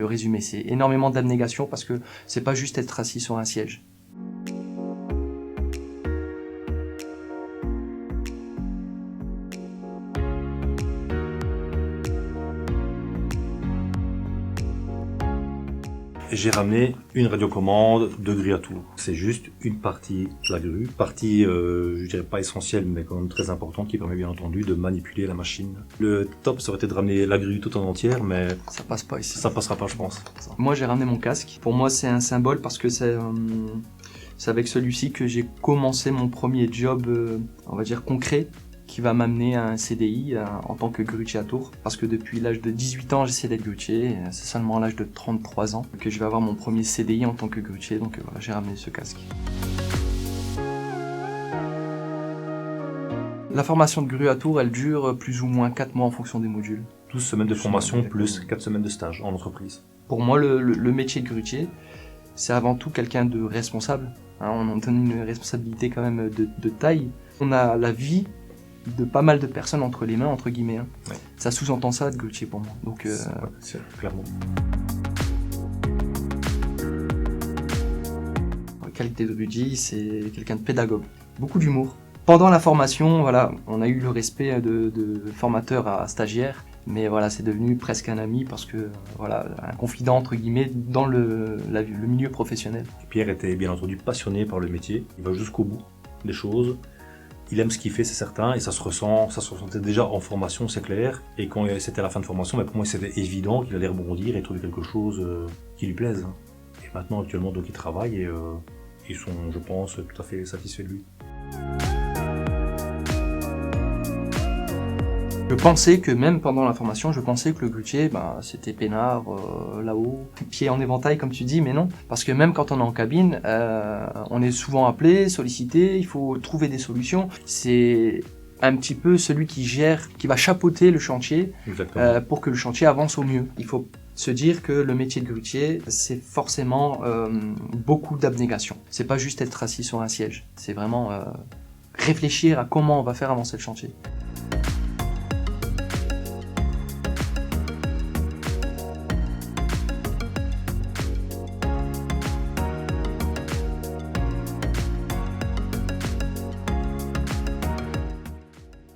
Le résumé, c'est énormément d'abnégation parce que c'est pas juste être assis sur un siège. J'ai ramené une radiocommande de grue à tour. C'est juste une partie de la grue, partie je dirais pas essentielle mais quand même très importante qui permet bien entendu de manipuler la machine. Le top ça aurait été de ramener la grue tout en entière mais Ça passe pas ici. ça passera pas je pense. Moi j'ai ramené mon casque. Pour moi c'est un symbole parce que c'est avec celui-ci que j'ai commencé mon premier job, on va dire concret, qui va m'amener à un CDI en tant que grutier à Tours. Parce que depuis l'âge de 18 ans, j'essaie d'être grutier. C'est seulement à l'âge de 33 ans que je vais avoir mon premier CDI en tant que grutier. Donc voilà, j'ai ramené ce casque. La formation de grue à Tours, elle dure plus ou moins 4 mois en fonction des modules. 12 semaines de formation plus 4 semaines de stage en entreprise. Pour moi, le métier de grutier, c'est avant tout quelqu'un de responsable. On en donne une responsabilité quand même de taille. On a la vie de pas mal de personnes entre les mains, entre guillemets. Ouais. Ça sous-entend ça, être grutier pour moi. Donc, c'est clairement. La qualité de Rudy, c'est quelqu'un de pédagogue. Beaucoup d'humour. Pendant la formation, voilà, on a eu le respect de formateur à stagiaire. Mais voilà, c'est devenu presque un ami parce que, voilà, un confident entre guillemets dans le milieu professionnel. Pierre était bien entendu passionné par le métier. Il va jusqu'au bout des choses. Il aime ce qu'il fait, c'est certain, et ça se ressentait déjà en formation, c'est clair. Et quand c'était à la fin de formation, pour moi, c'était évident qu'il allait rebondir et trouver quelque chose qui lui plaise. Et maintenant, actuellement, donc, il travaille et ils sont, je pense, tout à fait satisfaits de lui. Je pensais que même pendant la formation, je pensais que le grutier, c'était peinard, là-haut, pied en éventail comme tu dis, mais non. Parce que même quand on est en cabine, on est souvent appelé, sollicité, il faut trouver des solutions. C'est un petit peu celui qui gère, qui va chapeauter le chantier pour que le chantier avance au mieux. Il faut se dire que le métier de grutier, c'est forcément beaucoup d'abnégation. C'est pas juste être assis sur un siège, c'est vraiment réfléchir à comment on va faire avancer le chantier.